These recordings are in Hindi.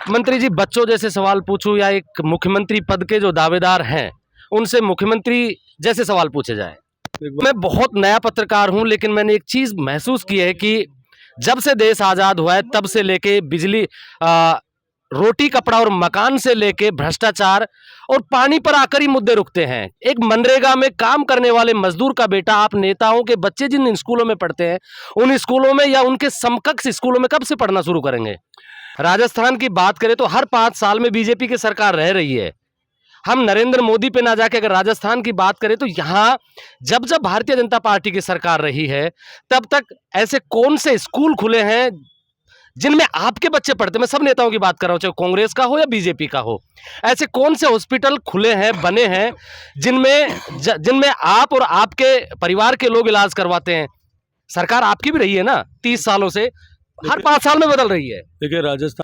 मंत्री जी, बच्चों जैसे सवाल पूछूं या एक मुख्यमंत्री पद के जो दावेदार हैं उनसे मुख्यमंत्री जैसे सवाल पूछे जाए? मैं बहुत नया पत्रकार हूं, लेकिन मैंने एक चीज महसूस की है कि जब से देश आजाद हुआ है तब से लेके बिजली, रोटी कपड़ा और मकान से लेके भ्रष्टाचार और पानी पर आकर ही मुद्दे रुकते हैं। एक मनरेगा में काम करने वाले मजदूर का बेटा, आप नेताओं के बच्चे जिन स्कूलों में पढ़ते हैं उन स्कूलों में या उनके समकक्ष स्कूलों में कब से पढ़ना शुरू करेंगे? राजस्थान की बात करें तो हर 5 साल में बीजेपी की सरकार रह रही है। हम नरेंद्र मोदी पे ना जाके अगर राजस्थान की बात करें तो यहां जब जब भारतीय जनता पार्टी की सरकार रही है तब तक ऐसे कौन से स्कूल खुले हैं जिनमें आपके बच्चे पढ़ते हैं? मैं सब नेताओं की बात कर रहा हूं, चाहे कांग्रेस का हो या बीजेपी का हो। ऐसे कौन से हॉस्पिटल खुले हैं, बने हैं, जिनमें आप और आपके परिवार के लोग इलाज करवाते हैं? सरकार आपकी भी रही है ना 30 सालों से, हर 5 साल में बदल रही है। देखिए, राजस्थान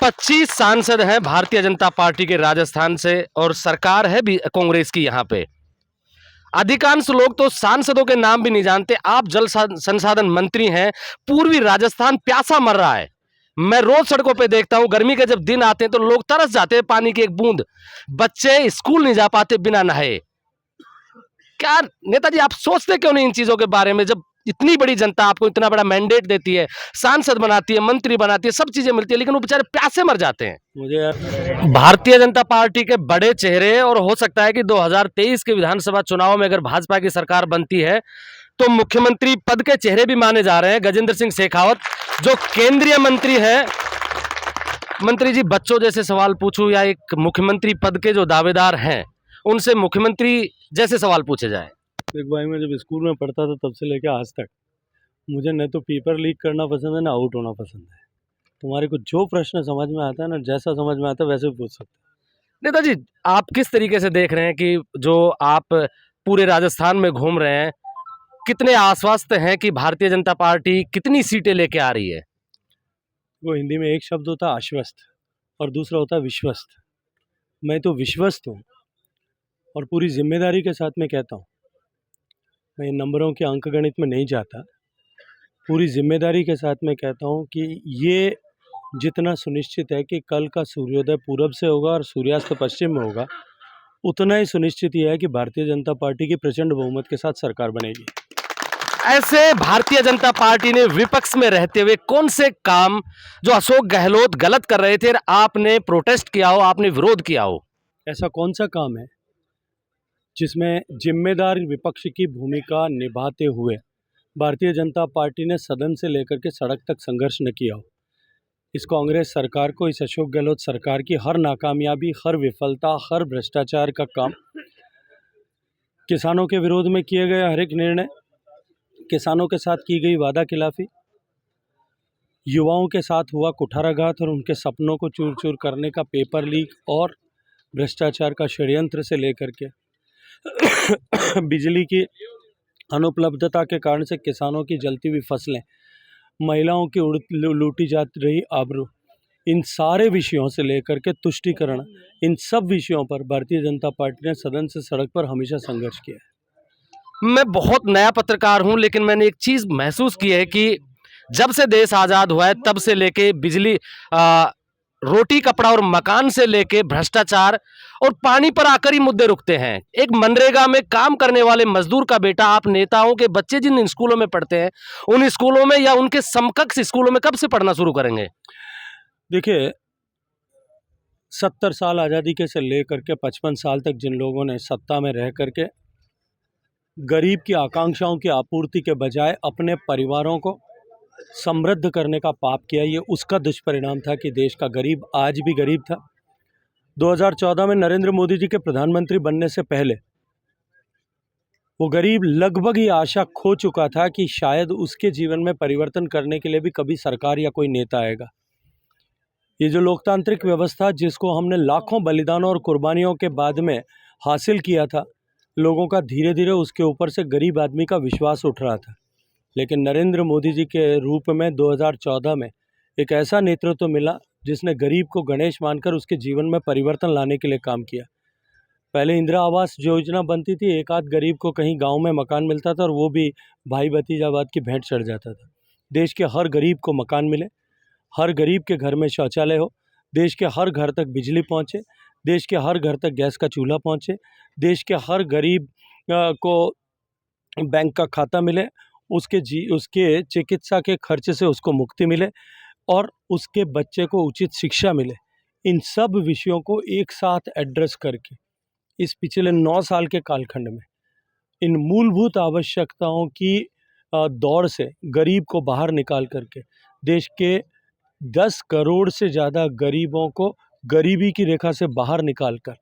25 सांसद हैं भारतीय जनता पार्टी के राजस्थान से और सरकार है भी कांग्रेस की। यहां पे अधिकांश लोग तो सांसदों के नाम भी नहीं जानते। आप जल संसाधन मंत्री हैं, पूर्वी राजस्थान प्यासा मर रहा है। मैं रोज सड़कों पे देखता हूं, गर्मी के जब दिन आते हैं तो लोग तरस जाते हैं पानी की एक बूंद। बच्चे स्कूल नहीं जा पाते बिना नहाए। क्या नेताजी आप सोचते क्यों नहीं इन चीजों के बारे में? जब इतनी बड़ी जनता आपको इतना बड़ा मैंडेट देती है, सांसद बनाती है, मंत्री बनाती है, सब चीजें मिलती है, लेकिन वो बेचारे प्यासे मर जाते हैं। मुझे यार भारतीय जनता पार्टी के बड़े चेहरे, और हो सकता है कि 2023 के विधानसभा चुनाव में अगर भाजपा की सरकार बनती है तो मुख्यमंत्री पद के चेहरे भी माने जा रहे हैं गजेंद्र सिंह शेखावत, जो केंद्रीय मंत्री है। मंत्री जी, बच्चों जैसे सवाल पूछूं या एक मुख्यमंत्री पद के जो दावेदार हैं उनसे मुख्यमंत्री जैसे सवाल पूछे जाए? एक भाई, मैं जब स्कूल में पढ़ता था तब से लेकर आज तक मुझे न तो पेपर लीक करना पसंद है, ना आउट होना पसंद है। तुम्हारे को जो प्रश्न समझ में आता है ना, जैसा समझ में आता है वैसे भी पूछ सकते नेताजी, आप किस तरीके से देख रहे हैं कि जो आप पूरे राजस्थान में घूम रहे हैं, कितने आश्वस्त हैं कि भारतीय जनता पार्टी कितनी सीटें लेके आ रही है? हो। वो हिंदी में एक शब्द होता है आश्वस्त और दूसरा होता है विश्वस्त। मैं तो विश्वस्त हूँ और पूरी जिम्मेदारी के साथ में कहता हूँ। मैं नंबरों के अंक गणित में नहीं जाता, पूरी जिम्मेदारी के साथ में कहता हूँ कि ये जितना सुनिश्चित है कि कल का सूर्योदय पूरब से होगा और सूर्यास्त पश्चिम में होगा, उतना ही सुनिश्चित ये है कि भारतीय जनता पार्टी की प्रचंड बहुमत के साथ सरकार बनेगी। ऐसे भारतीय जनता पार्टी ने विपक्ष में रहते हुए कौन से काम जो अशोक गहलोत गलत कर रहे थे और आपने प्रोटेस्ट किया हो, आपने विरोध किया हो? ऐसा कौन सा काम है जिसमें जिम्मेदार विपक्ष की भूमिका निभाते हुए भारतीय जनता पार्टी ने सदन से लेकर के सड़क तक संघर्ष न किया हो? इस कांग्रेस सरकार को, इस अशोक गहलोत सरकार की हर नाकामयाबी, हर विफलता, हर भ्रष्टाचार का काम, किसानों के विरोध में किए गए हर एक निर्णय, किसानों के साथ की गई वादा खिलाफी, युवाओं के साथ हुआ कुठाराघात और उनके सपनों को चूर चूर करने का पेपर लीक और भ्रष्टाचार का षड्यंत्र से लेकर के बिजली की अनुपलब्धता के कारण से किसानों की जलती हुई फसलें, महिलाओं की लूटी जा रही आबरू, इन सारे विषयों से लेकर के तुष्टीकरण, इन सब विषयों पर भारतीय जनता पार्टी ने सदन से सड़क पर हमेशा संघर्ष किया है। मैं बहुत नया पत्रकार हूं, लेकिन मैंने एक चीज महसूस की है कि जब से देश आजाद हुआ है तब से लेके बिजली, रोटी कपड़ा और मकान से लेके भ्रष्टाचार और पानी पर आकर ही मुद्दे रुकते हैं। एक मनरेगा में काम करने वाले मजदूर का बेटा, आप नेताओं के बच्चे जिन स्कूलों में पढ़ते हैं उन स्कूलों में या उनके समकक्ष स्कूलों में कब से पढ़ना शुरू करेंगे? देखिए, 70 साल आज़ादी के से लेकर के 55 साल तक जिन लोगों ने सत्ता में रह करके गरीब की आकांक्षाओं की आपूर्ति के बजाय अपने परिवारों को समृद्ध करने का पाप किया, ये उसका दुष्परिणाम था कि देश का गरीब आज भी गरीब था। 2014 में नरेंद्र मोदी जी के प्रधानमंत्री बनने से पहले वो गरीब लगभग ही आशा खो चुका था कि शायद उसके जीवन में परिवर्तन करने के लिए भी कभी सरकार या कोई नेता आएगा। ये जो लोकतांत्रिक व्यवस्था जिसको हमने लाखों बलिदानों और कुर्बानियों के बाद में हासिल किया था, लोगों का धीरे धीरे उसके ऊपर से गरीब आदमी का विश्वास उठ रहा था। लेकिन नरेंद्र मोदी जी के रूप में 2014 में एक ऐसा नेतृत्व मिला जिसने गरीब को गणेश मानकर उसके जीवन में परिवर्तन लाने के लिए काम किया। पहले इंदिरा आवास योजना बनती थी, एक आध गरीब को कहीं गांव में मकान मिलता था और वो भी भाई भतीजावाद की भेंट चढ़ जाता था। देश के हर गरीब को मकान मिले, हर गरीब के घर में शौचालय हो, देश के हर घर तक बिजली पहुंचे, देश के हर घर तक गैस का चूल्हा पहुंचे, देश के हर गरीब को बैंक का खाता मिले, उसके चिकित्सा के खर्चे से उसको मुक्ति मिले और उसके बच्चे को उचित शिक्षा मिले। इन सब विषयों को एक साथ एड्रेस करके इस पिछले 9 साल के कालखंड में इन मूलभूत आवश्यकताओं की दौड़ से गरीब को बाहर निकाल करके देश के 10 करोड़ से ज़्यादा गरीबों को गरीबी की रेखा से बाहर निकालकर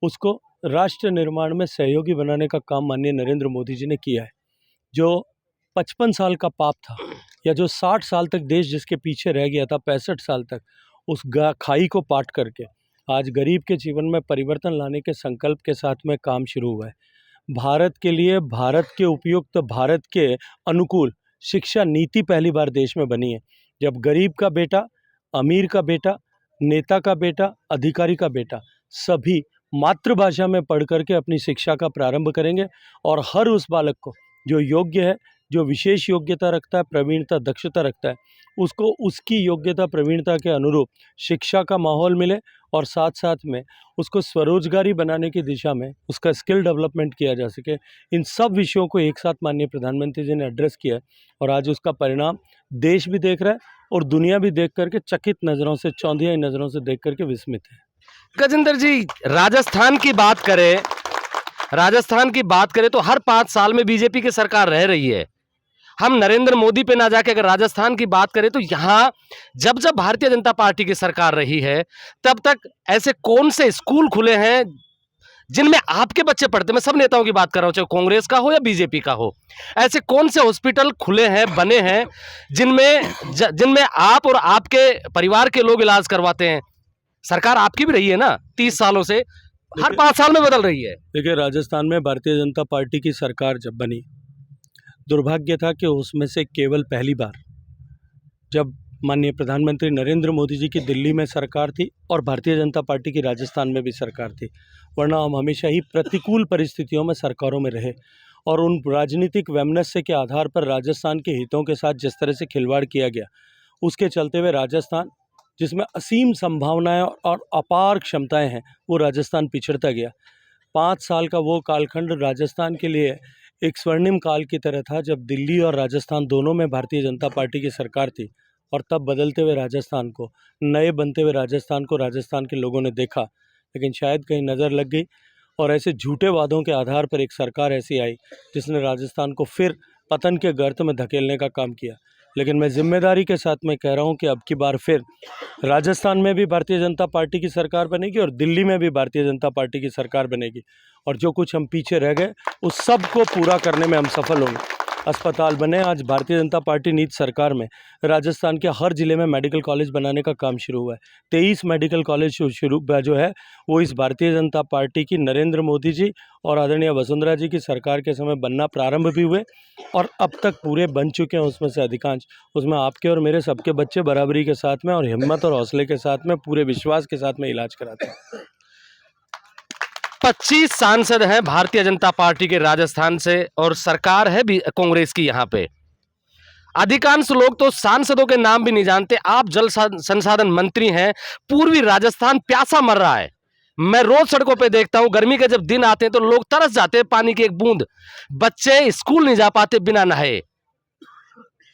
उसको राष्ट्र निर्माण में सहयोगी बनाने का काम माननीय नरेंद्र मोदी जी ने किया है। जो 55 साल का पाप था या जो 60 साल तक देश जिसके पीछे रह गया था 65 साल तक, उस खाई को पाट करके आज गरीब के जीवन में परिवर्तन लाने के संकल्प के साथ में काम शुरू हुआ है। भारत के लिए, भारत के उपयुक्त, भारत के अनुकूल शिक्षा नीति पहली बार देश में बनी है, जब गरीब का बेटा, अमीर का बेटा, नेता का बेटा, अधिकारी का बेटा सभी मातृभाषा में पढ़ करके अपनी शिक्षा का प्रारंभ करेंगे और हर उस बालक को जो योग्य है, जो विशेष योग्यता रखता है, प्रवीणता, दक्षता रखता है, उसको उसकी योग्यता, प्रवीणता के अनुरूप शिक्षा का माहौल मिले और साथ साथ में उसको स्वरोजगारी बनाने की दिशा में उसका स्किल डेवलपमेंट किया जा सके। इन सब विषयों को एक साथ माननीय प्रधानमंत्री जी ने एड्रेस किया है और आज उसका परिणाम देश भी देख रहा है और दुनिया भी देख करके चकित नज़रों से, चौंधियाई नज़रों से देख करके विस्मित है। गजेंद्र जी, राजस्थान की बात करें तो हर 5 साल में बीजेपी की सरकार रह रही है। हम नरेंद्र मोदी पे ना जाके अगर राजस्थान की बात करें तो यहाँ जब जब भारतीय जनता पार्टी की सरकार रही है तब तक ऐसे कौन से स्कूल खुले हैं जिनमें आपके बच्चे पढ़ते? मैं सब नेताओं की बात कर रहा हूं, चाहे कांग्रेस का हो या बीजेपी का हो। ऐसे कौन से हॉस्पिटल खुले हैं, बने हैं जिनमें आप और आपके परिवार के लोग इलाज करवाते हैं? सरकार आपकी भी रही है ना 30 सालों से, हर 5 साल में बदल रही है। देखिए, राजस्थान में भारतीय जनता पार्टी की सरकार जब बनी, दुर्भाग्य था कि उसमें से केवल पहली बार जब माननीय प्रधानमंत्री नरेंद्र मोदी जी की दिल्ली में सरकार थी और भारतीय जनता पार्टी की राजस्थान में भी सरकार थी, वरना हम हमेशा ही प्रतिकूल परिस्थितियों में सरकारों में रहे और उन राजनीतिक वैमनस्य के आधार पर राजस्थान के हितों के साथ जिस तरह से खिलवाड़ किया गया, उसके चलते हुए राजस्थान, जिसमें असीम संभावनाएं और अपार क्षमताएं हैं, वो राजस्थान पिछड़ता गया। 5 साल का वो कालखंड राजस्थान के लिए एक स्वर्णिम काल की तरह था, जब दिल्ली और राजस्थान दोनों में भारतीय जनता पार्टी की सरकार थी और तब बदलते हुए राजस्थान को, नए बनते हुए राजस्थान को राजस्थान के लोगों ने देखा, लेकिन शायद कहीं नज़र लग गई और ऐसे झूठे वादों के आधार पर एक सरकार ऐसी आई जिसने राजस्थान को फिर पतन के गर्त में धकेलने का काम किया। लेकिन मैं जिम्मेदारी के साथ मैं कह रहा हूं कि अब की बार फिर राजस्थान में भी भारतीय जनता पार्टी की सरकार बनेगी और दिल्ली में भी भारतीय जनता पार्टी की सरकार बनेगी और जो कुछ हम पीछे रह गए उस सब को पूरा करने में हम सफल होंगे। अस्पताल बने, आज भारतीय जनता पार्टी नीति सरकार में राजस्थान के हर ज़िले में मेडिकल कॉलेज बनाने का काम शुरू हुआ है। 23 मेडिकल कॉलेज शुरू जो है वो इस भारतीय जनता पार्टी की, नरेंद्र मोदी जी और आदरणीय वसुंधरा जी की सरकार के समय बनना प्रारंभ भी हुए और अब तक पूरे बन चुके हैं। उसमें से अधिकांश, उसमें आपके और मेरे सबके बच्चे बराबरी के साथ में और हिम्मत और हौसले के साथ में, पूरे विश्वास के साथ में इलाज कराते हैं। 25 सांसद हैं भारतीय जनता पार्टी के राजस्थान से और सरकार है भी कांग्रेस की। यहाँ पे अधिकांश लोग तो सांसदों के नाम भी नहीं जानते। आप जल संसाधन मंत्री हैं, पूर्वी राजस्थान प्यासा मर रहा है। मैं रोज सड़कों पे देखता हूं, गर्मी के जब दिन आते हैं तो लोग तरस जाते हैं पानी की एक बूंद, बच्चे स्कूल नहीं जा पाते बिना नहाए।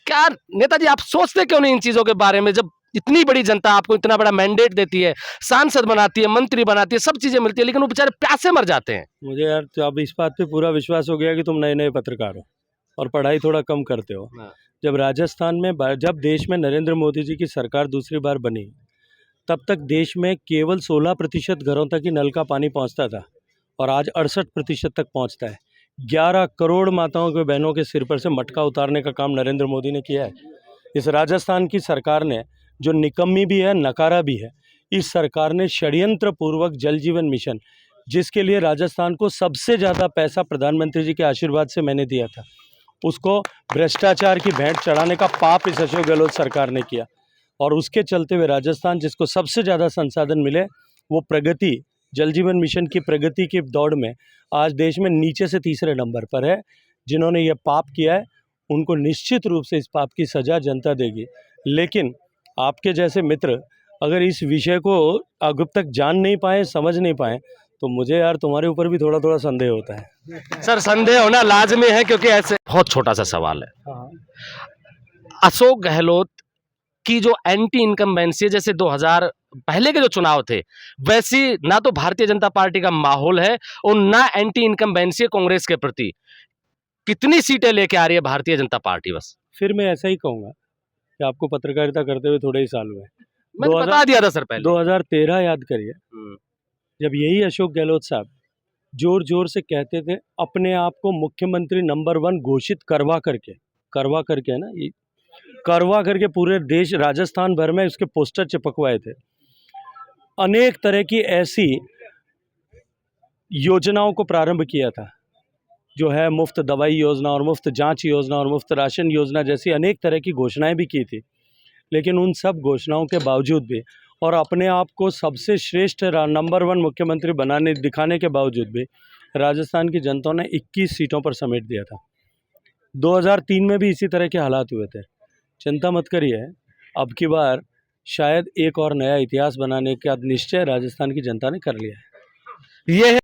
क्या नेताजी आप सोचते क्यों नहीं इन चीजों के बारे में? जब इतनी बड़ी जनता आपको इतना बड़ा मैंडेट देती है, सांसद बनाती है, मंत्री बनाती है, सब चीजें मिलती है, लेकिन वो बेचारे प्यासे मर जाते हैं। मुझे यार तो अब इस बात पे पूरा विश्वास हो गया कि तुम नए नए पत्रकार हो और पढ़ाई थोड़ा कम करते हो। जब राजस्थान में, जब देश में नरेंद्र मोदी जी की सरकार दूसरी बार बनी, तब तक देश में केवल 16% घरों तक ही नल का पानी पहुंचता था और आज 68% तक पहुंचता है। 11 करोड़ माताओं के, बहनों के सिर पर से मटका उतारने का काम नरेंद्र मोदी ने किया है। इस राजस्थान की सरकार ने, जो निकम्मी भी है, नकारा भी है, इस सरकार ने षड्यंत्र पूर्वक जल जीवन मिशन, जिसके लिए राजस्थान को सबसे ज़्यादा पैसा प्रधानमंत्री जी के आशीर्वाद से मैंने दिया था, उसको भ्रष्टाचार की भेंट चढ़ाने का पाप इस अशोक गहलोत सरकार ने किया और उसके चलते हुए राजस्थान, जिसको सबसे ज़्यादा संसाधन मिले, वो प्रगति, जल जीवन मिशन की प्रगति की दौड़ में आज देश में नीचे से तीसरे नंबर पर है। जिन्होंने ये पाप किया है उनको निश्चित रूप से इस पाप की सज़ा जनता देगी। लेकिन आपके जैसे मित्र अगर इस विषय को अब तक जान नहीं पाए, समझ नहीं पाए, तो मुझे यार तुम्हारे ऊपर भी थोड़ा थोड़ा संदेह होता है। सर संदेह होना लाजमी है, क्योंकि ऐसे बहुत छोटा सा सवाल है। अशोक गहलोत की जो एंटी इनकम्बेंसी है, जैसे 2000 पहले के जो चुनाव थे, वैसी ना तो भारतीय जनता पार्टी का माहौल है और ना एंटी इनकम्बेंसी है कांग्रेस के प्रति। कितनी सीटें लेके आ रही है भारतीय जनता पार्टी? बस फिर मैं ऐसा ही कहूँगा कि आपको पत्रकारिता करते हुए थोड़े ही साल हुए। मैंने बता दिया था सर पहले। 2013 याद करिए, जब यही अशोक गहलोत साहब जोर जोर से कहते थे अपने आप को मुख्यमंत्री नंबर 1 घोषित करवा करके ना, ये करवा करके पूरे देश राजस्थान भर में उसके पोस्टर चिपकवाए थे। अनेक तरह की ऐसी योजनाओं को प्रारंभ किया था, जो है मुफ्त दवाई योजना और मुफ्त जांच योजना और मुफ्त राशन योजना जैसी अनेक तरह की घोषणाएं भी की थी। लेकिन उन सब घोषणाओं के बावजूद भी और अपने आप को सबसे श्रेष्ठ नंबर 1 मुख्यमंत्री दिखाने के बावजूद भी राजस्थान की जनता ने 21 सीटों पर समेट दिया था। 2003 में भी इसी तरह के हालात हुए थे। चिंता मत करिए, अब की बार शायद एक और नया इतिहास बनाने का निश्चय राजस्थान की जनता ने कर लिया है। ये